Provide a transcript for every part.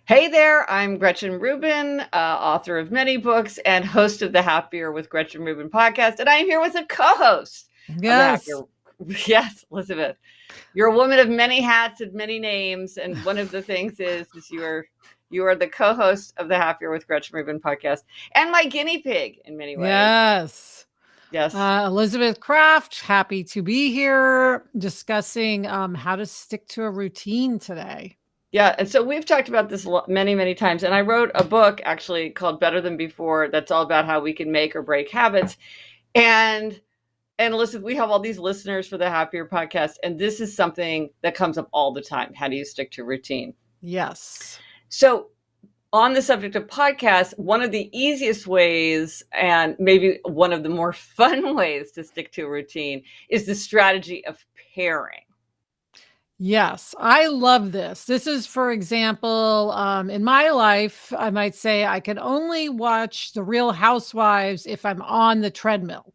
Hey there, I'm Gretchen Rubin, author of many books and host of the Happier with Gretchen Rubin podcast. And I am here with a co-host of the Happier. Yes. Yes, Elizabeth, you're a woman of many hats and many names. And one of the things is you are the co-host of the Happier with Gretchen Rubin podcast and my guinea pig in many ways. Yes. Yes. Elizabeth Kraft, happy to be here discussing how to stick to a routine today. Yeah, and so we've talked about this many, many times. And I wrote a book actually called Better Than Before that's all about how we can make or break habits. And listen, we have all these listeners for the Happier podcast, and this is something that comes up all the time. How do you stick to routine? Yes. So, on the subject of podcasts, one of the easiest ways, and maybe one of the more fun ways to stick to a routine, is the strategy of pairing. Yes, I love this. This is, for example, in my life, I might say I can only watch The Real Housewives if I'm on the treadmill.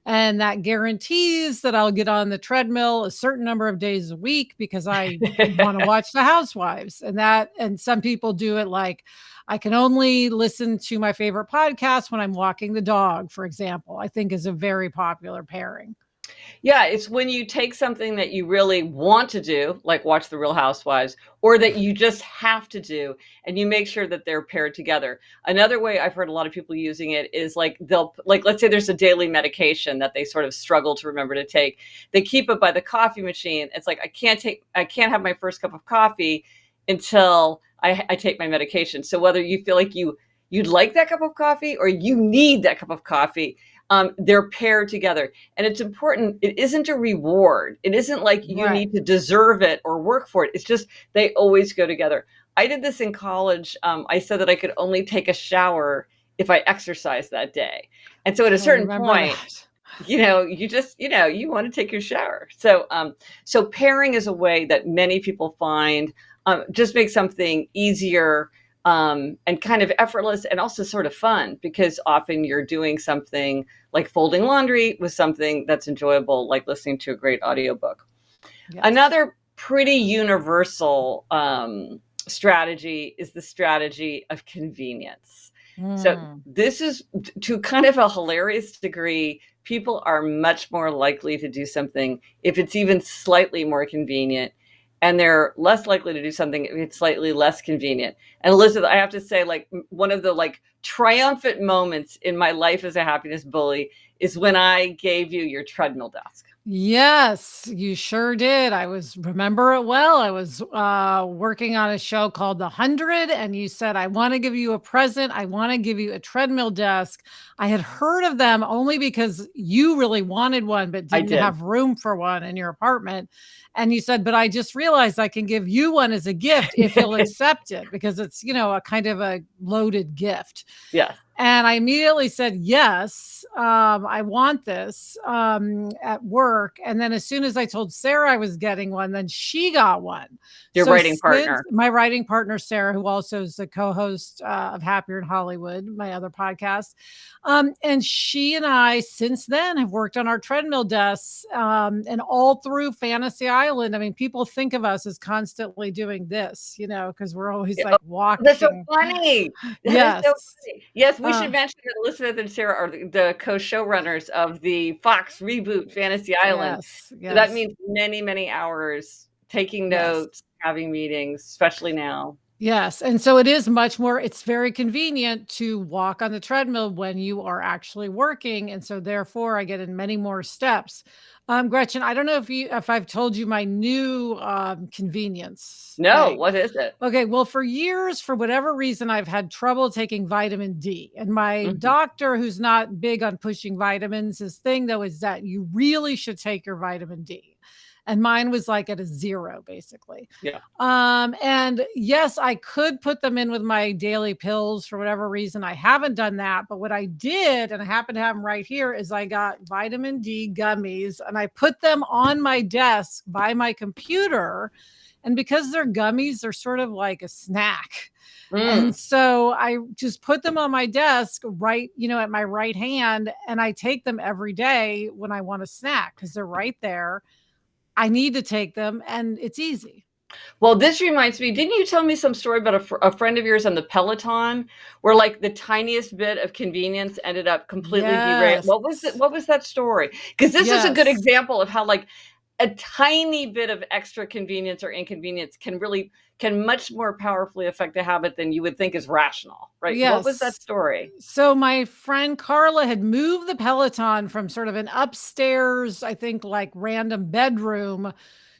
And that guarantees that I'll get on the treadmill a certain number of days a week because I want to watch the housewives. And some people do it like I can only listen to my favorite podcast when I'm walking the dog, for example, I think is a very popular pairing. Yeah, it's when you take something that you really want to do, like watch The Real Housewives, or that you just have to do, and you make sure that they're paired together. Another way I've heard a lot of people using it is like let's say there's a daily medication that they sort of struggle to remember to take. They keep it by the coffee machine. It's like I can't have my first cup of coffee until I take my medication. So whether you feel like you'd like that cup of coffee or you need that cup of coffee, they're paired together. And it's important. It isn't a reward. It isn't like you need to deserve it or work for it. It's just they always go together. I did this in college. I said that I could only take a shower if I exercised that day. And so at a certain point, you want to take your shower. So pairing is a way that many people find just makes something easier and kind of effortless and also sort of fun, because often you're doing something like folding laundry with something that's enjoyable, like listening to a great audiobook. Yes. Another pretty universal strategy is the strategy of convenience. So this is, to kind of a hilarious degree, people are much more likely to do something if it's even slightly more convenient, and they're less likely to do something if it's slightly less convenient. And Elizabeth, I have to say, like, one of the triumphant moments in my life as a happiness bully is when I gave you your treadmill desk. Yes, you sure did. Remember it well. I was working on a show called The 100, and you said, I want to give you a present. I want to give you a treadmill desk. I had heard of them only because you really wanted one, but didn't have room for one in your apartment. And you said, but I just realized I can give you one as a gift if you'll accept it, because it's, a kind of a loaded gift. Yeah. And I immediately said, yes, I want this at work. And then as soon as I told Sarah I was getting one, then she got one. Your writing partner. My writing partner, Sarah, who also is the co-host of Happier in Hollywood, my other podcast. And she and I, since then, have worked on our treadmill desks and all through Fantasy Island. I mean, people think of us as constantly doing this, because we're always like walking. That's so funny. Yes. So funny. Yes, we should mention that Elizabeth and Sarah are the co-showrunners of the Fox reboot Fantasy Island. Yes. So that means many, many hours taking notes, having meetings, especially now. Yes. And so it's very convenient to walk on the treadmill when you are actually working. And so therefore I get in many more steps. Gretchen, I don't know if I've told you my new convenience. No, what is it? Okay. Well, for years, for whatever reason, I've had trouble taking vitamin D. And my doctor, who's not big on pushing vitamins, his thing though is that you really should take your vitamin D. And mine was like at a 0, basically. Yeah. And yes, I could put them in with my daily pills for whatever reason. I haven't done that. But what I did, and I happen to have them right here, is I got vitamin D gummies and I put them on my desk by my computer. And because they're gummies, they're sort of like a snack. And so I just put them on my desk right, at my right hand. And I take them every day when I want a snack because they're right there. I need to take them and it's easy. Well, this reminds me, didn't you tell me some story about a friend of yours on the Peloton where like the tiniest bit of convenience ended up completely derail? Yes. What was that story? Because this is a good Yes. example of how like a tiny bit of extra convenience or inconvenience can much more powerfully affect a habit than you would think is rational, right? What was that Yes. story? So my friend Carla had moved the Peloton from sort of an upstairs, I think, like random bedroom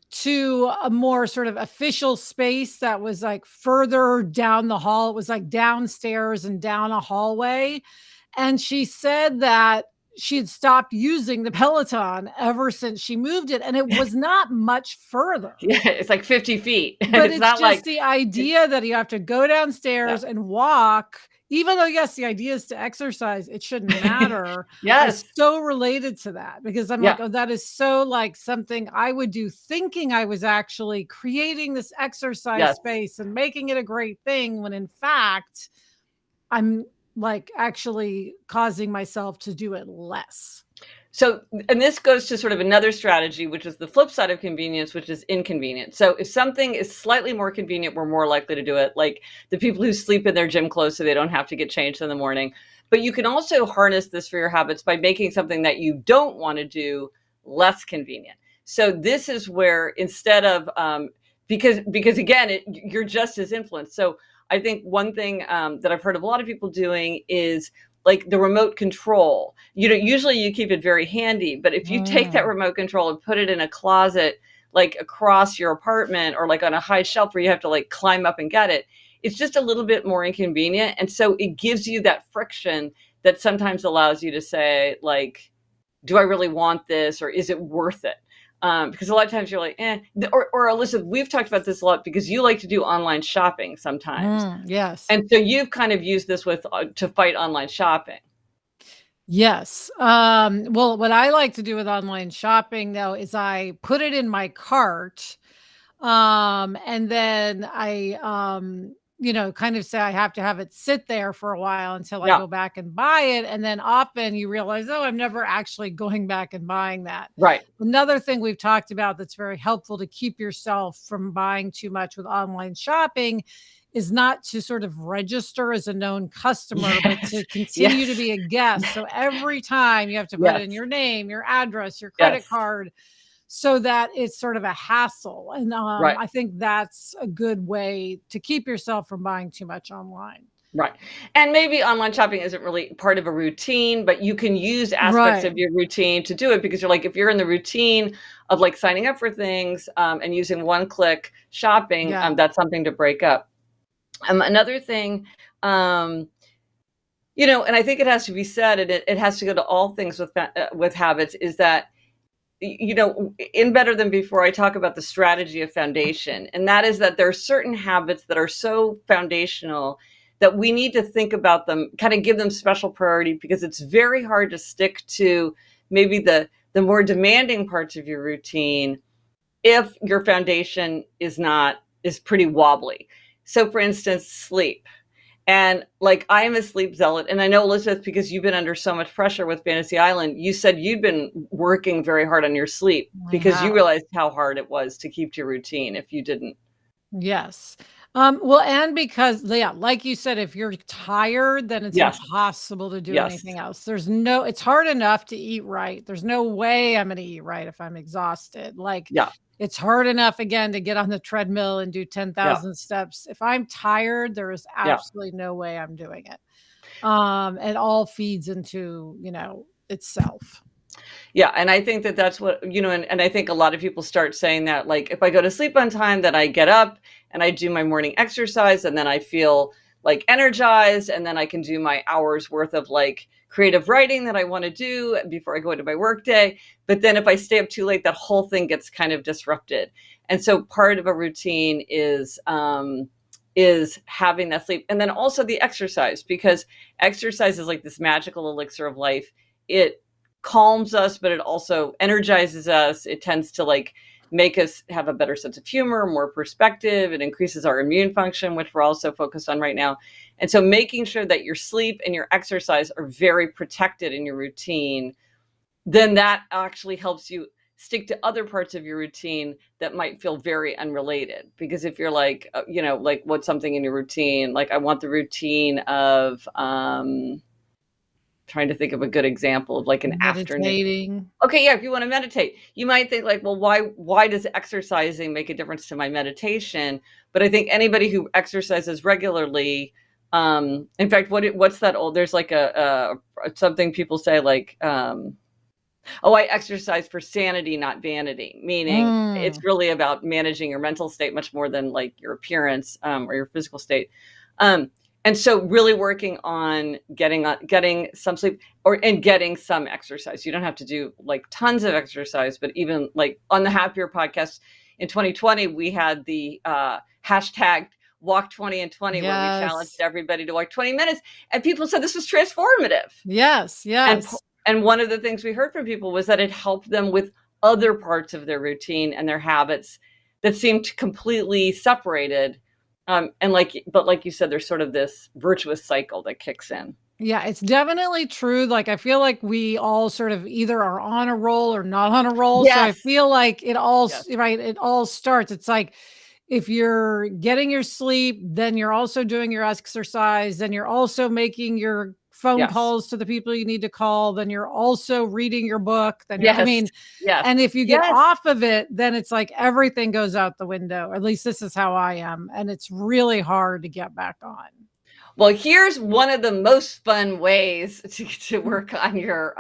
to a more sort of official space that was like further down the hall. It was like downstairs and down a hallway. And she said that she had stopped using the Peloton ever since she moved it. And it was not much further. Yeah, it's like 50 feet. And But it's it's not like just the it, idea that you have to go yeah. downstairs and walk, even though, yes, the idea is to exercise, it shouldn't matter. I Yes. so related to that because I'm like, Yeah. "Oh, that is so like something I would do thinking I was actually creating this exercise Yes. space and making it a great thing when in fact, I'm like actually causing myself to do it less." So, and this goes to sort of another strategy, which is the flip side of convenience, which is inconvenience. So, if something is slightly more convenient, we're more likely to do it. Like the people who sleep in their gym clothes so they don't have to get changed in the morning. But you can also harness this for your habits by making something that you don't want to do less convenient. So, this is where instead of because again, you're just as influenced. So, I think one thing that I've heard of a lot of people doing is like the remote control. You know, usually you keep it very handy, but if you take that Mm. remote control and put it in a closet, like across your apartment or like on a high shelf where you have to like climb up and get it, it's just a little bit more inconvenient. And so it gives you that friction that sometimes allows you to say, like, do I really want this or is it worth it? Because a lot of times you're like, or Alyssa, we've talked about this a lot because you like to do online shopping sometimes. Mm, yes. And so you've kind of used this with to fight online shopping. Yes. Well, what I like to do with online shopping though is I put it in my cart. And then kind of say I have to have it sit there for a while until I Yeah, go back and buy it. And then often you realize, oh, I'm never actually going back and buying that. right. Another thing we've talked about that's very helpful to keep yourself from buying too much with online shopping is not to sort of register as a known customer, but Yes, to continue to yes, be a guest. So every time you have to put in yes, your name, your address, your credit yes, card, so that it's sort of a hassle. And right, I think that's a good way to keep yourself from buying too much online. right. And maybe online shopping isn't really part of a routine, but you can use aspects Right. of your routine to do it because you're like, if you're in the routine of like signing up for things and using one click shopping, Yeah. that's something to break up. Another thing, um, and I think it has to be said, and it has to go to all things with habits, is that in Better Than Before, I talk about the strategy of foundation. And that is that there are certain habits that are so foundational that we need to think about them, kind of give them special priority because it's very hard to stick to maybe the more demanding parts of your routine if your foundation is pretty wobbly. So for instance, sleep. And like I am a sleep zealot. And I know, Elizabeth, because you've been under so much pressure with Fantasy Island, you said you'd been working very hard on your sleep I because you have. realized how hard it was to keep to your routine if you didn't. Yes. Well, and because, yeah, like you said, if you're tired, then it's Yes. impossible to do Yes. anything else. It's hard enough to eat right. There's no way I'm going to eat right if I'm exhausted. Like, Yeah. it's hard enough again to get on the treadmill and do Yeah. 10,000 steps. If I'm tired, there is Yeah. absolutely no way I'm doing it. It all feeds into, itself. Yeah, and I think that that's what, and I think a lot of people start saying that, like, if I go to sleep on time, then I get up and I do my morning exercise and then I feel like energized and then I can do my hours worth of like creative writing that I want to do before I go into my work day. But then if I stay up too late, that whole thing gets kind of disrupted. And so part of a routine is having that sleep and then also the exercise because exercise is like this magical elixir of life. It calms us, but it also energizes us. It tends to like make us have a better sense of humor, more perspective. It increases our immune function, which we're also focused on right now. And so making sure that your sleep and your exercise are very protected in your routine, then that actually helps you stick to other parts of your routine that might feel very unrelated. Because if you're like, like what's something in your routine? Like I want the routine of, trying to think of a good example of like an afternoon. Meditating. Okay, yeah, if you want to meditate, you might think like, well, why does exercising make a difference to my meditation? But I think anybody who exercises regularly, in fact, what's that old? There's like a something people say like, oh, I exercise for sanity, not vanity, meaning it's Mm. really about managing your mental state much more than like your appearance, or your physical state. Um, and so really working on getting some sleep and getting some exercise. You don't have to do like tons of exercise, but even like on the Happier podcast in 2020, we had the hashtag walk 20 and 20, where we challenged Yes. everybody to walk 20 minutes. And people said this was transformative. Yes. And Yes. and one of the things we heard from people was that it helped them with other parts of their routine and their habits that seemed completely separated. And like you said, there's sort of this virtuous cycle that kicks in. Yeah, it's definitely true. Like, I feel like we all sort of either are on a roll or not on a roll. So I Yes. feel like Yes. right, it all starts. It's like if you're getting your sleep, then you're also doing your exercise, then you're also making your phone Yes. calls to the people you need to call, then you're also reading your book, then I Yes. mean, Yes. and if you get Yes. off of it, then it's like everything goes out the window. At least this is how I am. And it's really hard to get back on. Well, here's one of the most fun ways to work on your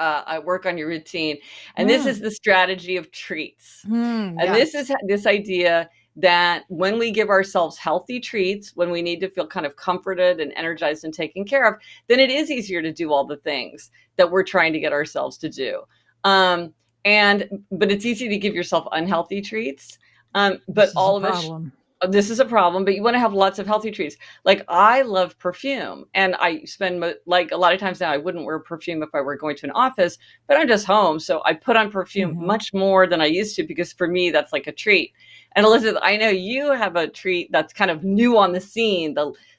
routine, and this is Mm. the strategy of treats. Mm, And this yes. is this idea that when we give ourselves healthy treats, when we need to feel kind of comforted and energized and taken care of, then it is easier to do all the things that we're trying to get ourselves to do. But it's easy to give yourself unhealthy treats. But This is a all of us problem. This is a problem, but you want to have lots of healthy treats. Like I love perfume, and I spend like a lot of times now I wouldn't wear perfume if I were going to an office, but I'm just home, so I put on perfume Mhm. much more than I used to because for me that's like a treat. And Elizabeth, I know you have a treat that's kind of new on the scene,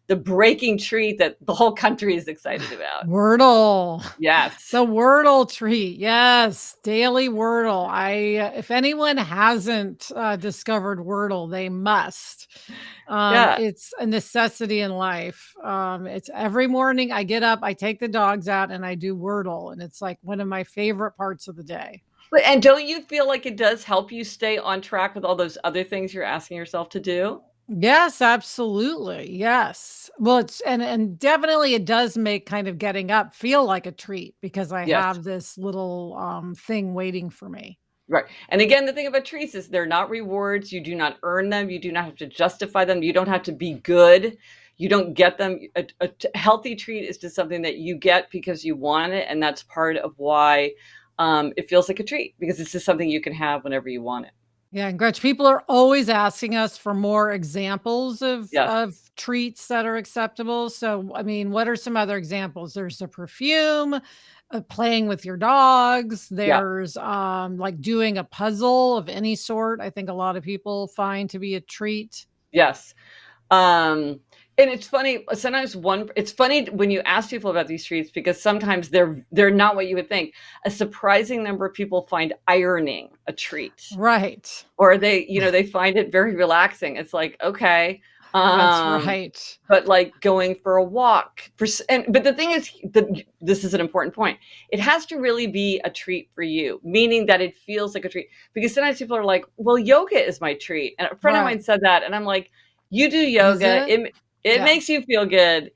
the breaking treat that the whole country is excited about. Wordle. Yes. The Wordle treat. Yes, daily Wordle. If anyone hasn't discovered Wordle, they must. Yeah. It's a necessity in life. It's every morning I get up, I take the dogs out, and I do Wordle, and it's like one of my favorite parts of the day. And don't you feel like it does help you stay on track with all those other things you're asking yourself to do? Yes, absolutely. Yes. Well, it's and definitely it does make kind of getting up feel like a treat because I Yes. have this little thing waiting for me. Right. And again, the thing about treats is they're not rewards. You do not earn them. You do not have to justify them. You don't have to be good. You don't get them. A healthy treat is just something that you get because you want it. And that's part of why it feels like a treat, because it's just something you can have whenever you want it. Yeah, and Gretch, people are always asking us for more examples Yes. of treats that are acceptable. So, I mean, what are some other examples? There's the perfume, playing with your dogs. Yeah. There's like doing a puzzle of any sort. I think a lot of people find to be a treat. Yes. Um, and it's funny, sometimes it's funny when you ask people about these treats because sometimes they're not what you would think. A surprising number of people find ironing a treat, Right. or they find it very relaxing. It's like, okay, That's um, right. but like going for a walk but the thing is this is an important point. It has to really be a treat for you, meaning that it feels like a treat, because sometimes people are like, well, yoga is my treat. And a friend of mine Right. said that, and I'm like, you do Is yoga, it? it Yeah. makes you feel good.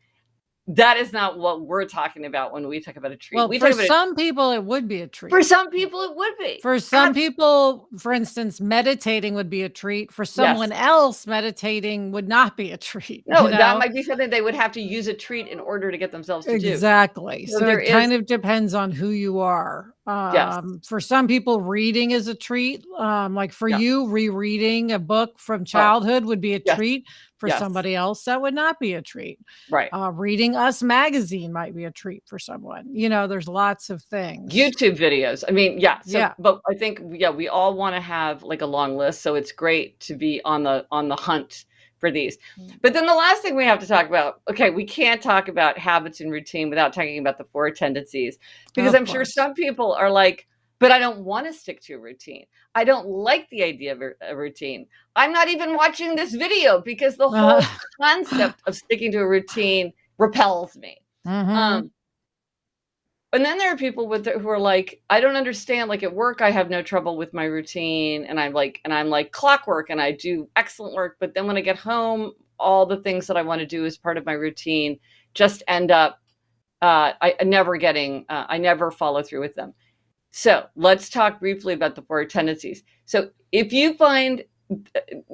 That is not what we're talking about when we talk about a treat. Well, We talk for about it. some people, it would be a For treat. some people it would be. For some people, for instance, meditating would be a treat. For Yes. someone else, meditating would not be a treat, you No, that know? might be something they would have to use a treat in order to get themselves to do. Exactly. So So there it is. kind of depends on who you are. Yes. For some people, reading is a treat. Like for Yeah. you, rereading a book from Oh, childhood would be a yes. treat. For Yes. somebody else, that would not be a treat. Right. Reading Us magazine might be a treat for someone. There's lots of things. YouTube videos. I mean, yeah. So, Yeah. but I think, yeah, we all want to have like a long list. So it's great to be on the hunt for these. But then the last thing we have to talk about, okay, we can't talk about habits and routine without talking about the four tendencies, because Of I'm sure course. some people are like, but I don't want to stick to a routine. I don't like the idea of a routine. I'm not even watching this video because the Uh, whole concept of sticking to a routine repels me. mhm. Um, and then there are people who are like, I don't understand. Like at work, I have no trouble with my routine, and I'm like clockwork, and I do excellent work. But then when I get home, all the things that I want to do as part of my routine just end up I never follow through with them. So let's talk briefly about the four tendencies. So if you find,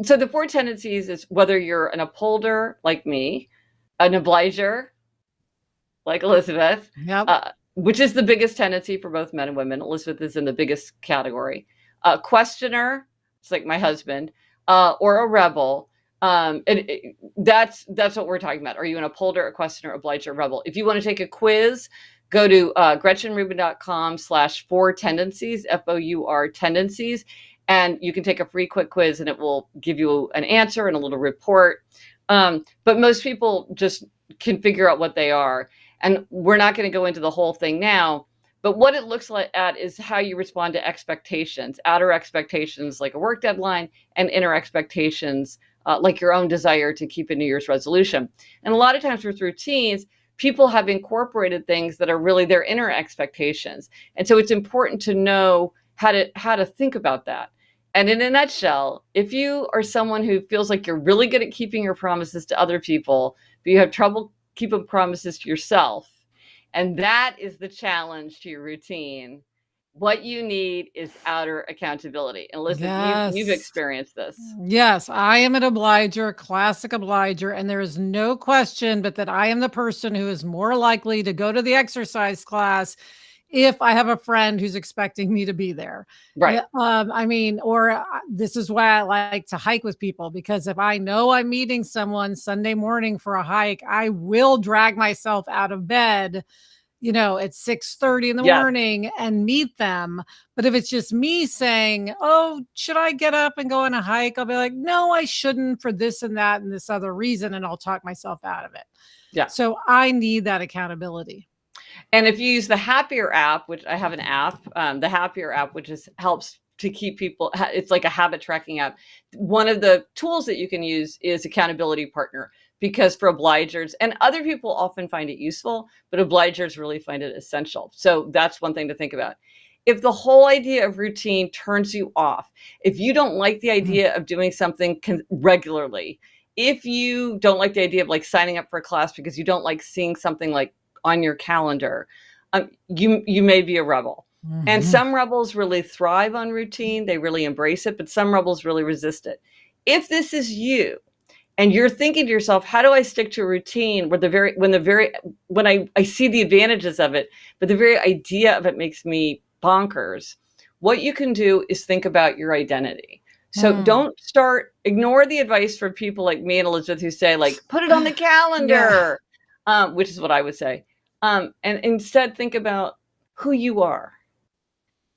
so the four tendencies is whether you're an upholder like me, an obliger like Elizabeth, Yep. which is the biggest tendency for both men and women. Elizabeth is in the biggest category. Questioner, it's like my husband, or a rebel. That's what we're talking about. Are you an upholder, a questioner, obliger, rebel? If you want to take a quiz, go to gretchenrubin.com/four tendencies, FOUR tendencies, and you can take a free quick quiz, and it will give you an answer and a little report. But most people just can figure out what they are. And we're not going to go into the whole thing now, but what it looks like at is how you respond to expectations, outer expectations like a work deadline, and inner expectations like your own desire to keep a New Year's resolution. And a lot of times with routines, people have incorporated things that are really their inner expectations. And so it's important to know how to think about that. And in a nutshell, if you are someone who feels like you're really good at keeping your promises to other people, but you have trouble keeping promises to yourself, and that is the challenge to your routine, what you need is outer accountability. And Elizabeth, you've Yes. experienced this. Yes, I am an obliger, classic obliger, and there is no question but that I am the person who is more likely to go to the exercise class if I have a friend who's expecting me to be there. Right. Yeah, I mean, or this is why I like to hike with people, because if I know I'm meeting someone Sunday morning for a hike, I will drag myself out of bed, at 6:30 in the Yes. morning and meet them. But if it's just me saying, "Oh, should I get up and go on a hike?" I'll be like, "No, I shouldn't for this and that and this other reason," and I'll talk myself out of it. Yeah. So I need that accountability. And if you use the Happier app, which I have an app, the Happier app, which helps to keep people, it's like a habit tracking app. One of the tools that you can use is accountability partner, because for obligers, and other people often find it useful, but obligers really find it essential. So that's one thing to think about. If the whole idea of routine turns you off, if you don't like the Mhm. idea of doing something regularly, if you don't like the idea of like signing up for a class because you don't like seeing something like on your calendar, you may be a rebel. And Mhm. some rebels really thrive on routine. They really embrace it, but some rebels really resist it. If this is you and you're thinking to yourself, how do I stick to a routine where when I see the advantages of it, but the very idea of it makes me bonkers, what you can do is think about your identity. So Mm. don't ignore the advice from people like me and Elizabeth who say, like, put it on the Yeah. calendar, which is what I would say. And instead think about who you are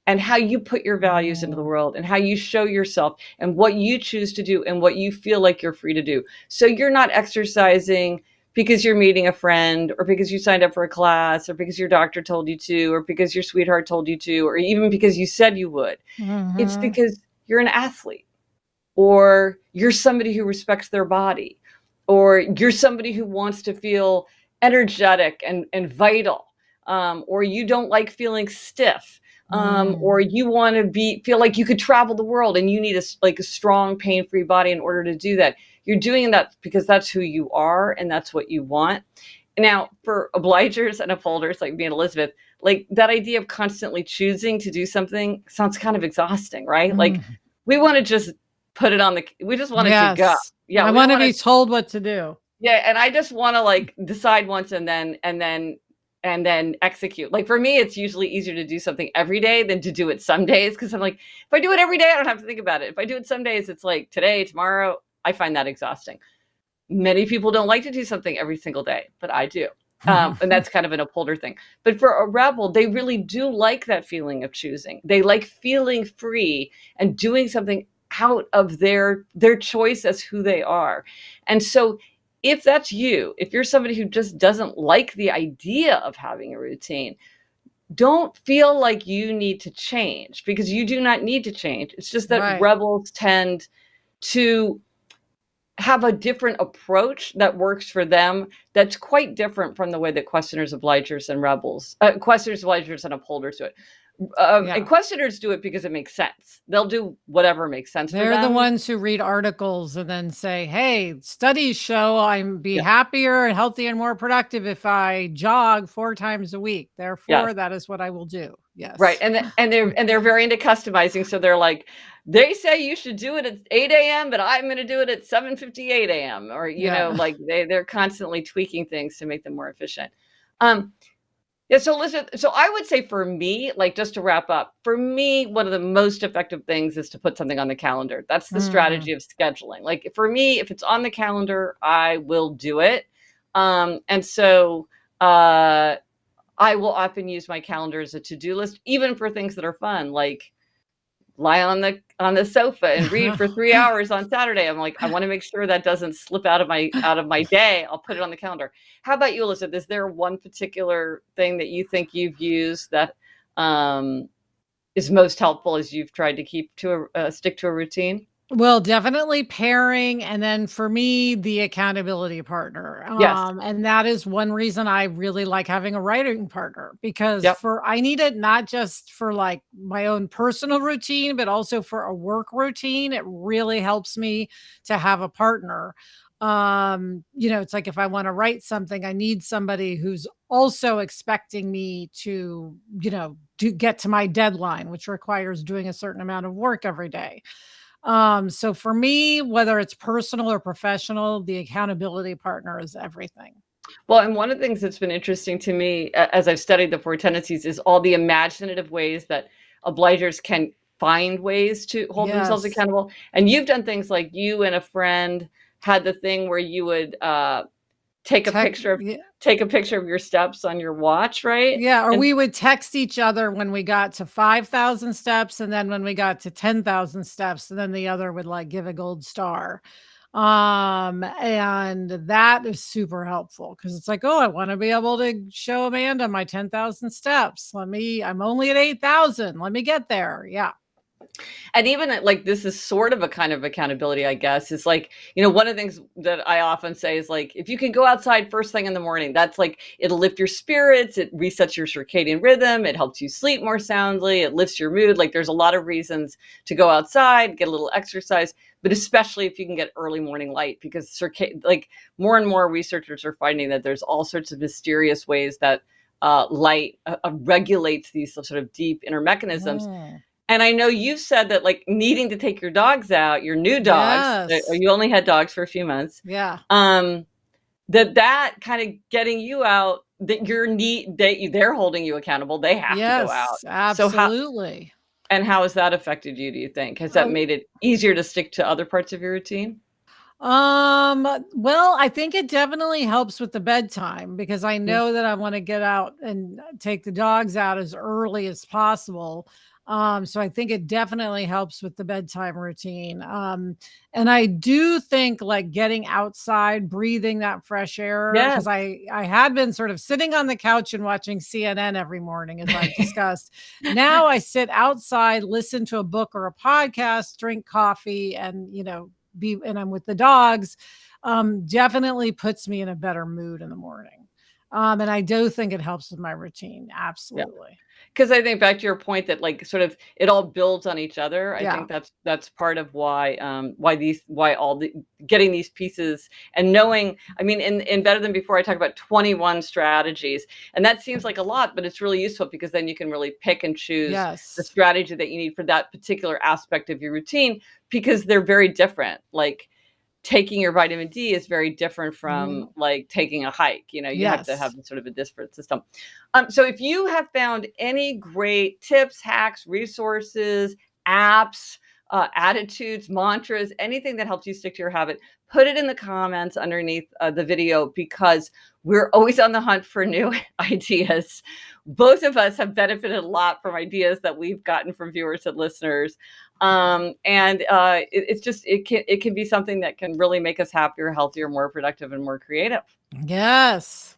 and how you put your values into the Mm. world and how you show yourself and what you choose to do and what you feel like you're free to do. So you're not exercising because you're meeting a friend, or because you signed up for a class, or because your doctor told you to, or because your sweetheart told you to, or even because you said you would. It's Mhm. because you're an athlete, or you're somebody who respects their body, or you're somebody who wants to feel energetic and vital, or you don't like feeling stiff, or Mm. you want to feel like you could travel the world and you need a strong pain-free body in order to do that. You're doing that because that's who you are and that's what you want. Now, for obligers and upholders like me and Elizabeth, like that idea of constantly choosing to do something sounds kind of exhausting, right? Like Mm. we want to just we just want it to go. Yes. Yeah, I we don't wanna want be to. told what to do. Yeah, and I just want to like decide once and then execute. Like for me, it's usually easier to do something every day than to do it some days, because I'm like, if I do it every day, I don't have to think about it. If I do it some days, it's like today, tomorrow. I find that exhausting. Many people don't like to do something every single day, but I do. And that's kind of an upholder thing. But for a rebel, they really do like that feeling of choosing. They like feeling free and doing something out of their choice as who they are. And so if that's you, if you're somebody who just doesn't like the idea of having a routine, don't feel like you need to change, because you do not need to change. It's just that Right. rebels tend to have a different approach that works for them, that's quite different from the way that questioners, obligers, and questioners, obligers, and upholders do it. And Yeah. questioners do it because it makes sense. They'll do whatever makes sense for They're the them. ones who read articles and then say, "Hey, studies show I'm be Yeah. happier and healthier and more productive if I jog 4 times a week. Yes. Therefore, that is what I will do." Right. Yes. And they're very into customizing. So they're like, they say you should do it at 8 a.m., but I'm going to do it at 7:58 a.m. Or, Yeah. like they're constantly tweaking things to make them more efficient. Um, Yeah, so listen, so I would say for me, like, just to wrap up, for me, one of the most effective things is to put something on the calendar. That's the Mm. strategy of scheduling. Like, for me, if it's on the calendar, I will do it. And so I will often use my calendar as a to-do list, even for things that are fun, like lie on the sofa and read for 3 hours on Saturday. I'm like, I want to make sure that doesn't slip out of my day. I'll put it on the calendar. How about you, Elizabeth? Is there one particular thing that you think you've used that um, is most helpful as you've tried to stick to a routine? Well, definitely pairing, and then for me, the accountability partner. Yes. And that is one reason I really like having a writing partner, because Yep. for I need it not just for like my own personal routine, but also for a work routine. It really helps me to have a partner. It's like if I want to write something, I need somebody who's also expecting me to, get to my deadline, which requires doing a certain amount of work every day. So for me, whether it's personal or professional, the accountability partner is everything. Well, and one of the things that's been interesting to me, as I've studied the Four Tendencies, is all the imaginative ways that obligers can find ways to hold themselves Yes. accountable. And you've done things like, you and a friend had the thing where you would take a Tech picture of yeah, take a picture of your steps on your watch, right? yeah, or And we would text each other when we got to 5,000 steps, and then when we got to 10,000 steps, and then the other would, like, give a gold star. And that is super helpful because it's like, "Oh, I wanna be able to show Amanda my 10,000 steps. I'm only at 8,000. Let me get there." Yeah. even like, this is sort of a kind of accountability, I guess. Is like, one of the things that I often say is like, if you can go outside first thing in the morning, that's like, it'll lift your spirits, it resets your circadian rhythm, it helps you sleep more soundly, it lifts your mood. Like, there's a lot of reasons to go outside, get a little exercise, but especially if you can get early morning light, because like, more and more researchers are finding that there's all sorts of mysterious ways that light regulates these sort of deep inner mechanisms. Mm. And I know you've said that, like, needing to take your dogs out, your new dogs, Yes. you only had dogs for a few months, Yeah. um, that kind of getting you out, that they're holding you accountable. They have to go out. Yes, So absolutely. how has that affected you, do you think? Has that Oh, made it easier to stick to other parts of your routine? well, I think it definitely helps with the bedtime because I Mm. know that I want to get out and take the dogs out as early as possible. So I think it definitely helps with the bedtime routine. And I do think like getting outside, breathing that fresh air, Yeah. because I had been sort of sitting on the couch and watching CNN every morning, as I've discussed. Now I sit outside, listen to a book or a podcast, drink coffee, and and I'm with the dogs, definitely puts me in a better mood in the morning. And I do think it helps with my routine. Yeah. Absolutely. Because I think back to your point that, like, sort of it all builds on each other. I Yeah. think that's part of why all the getting these pieces and knowing. I mean, in Better Than Before, I talk about 21 strategies, and that seems like a lot, but it's really useful because then you can really pick and choose the Yes. strategy that you need for that particular aspect of your routine, because they're very different. Like, taking your vitamin D is very different from, Mm, like, taking a hike. You have to have yes. sort of a disparate system. So if you have found any great tips, hacks, resources, apps, attitudes, mantras, anything that helps you stick to your habit, put it in the comments underneath the video, because we're always on the hunt for new ideas. Both of us have benefited a lot from ideas that we've gotten from viewers and listeners. And it's just, it can be something that can really make us happier, healthier, more productive, and more creative. Yes.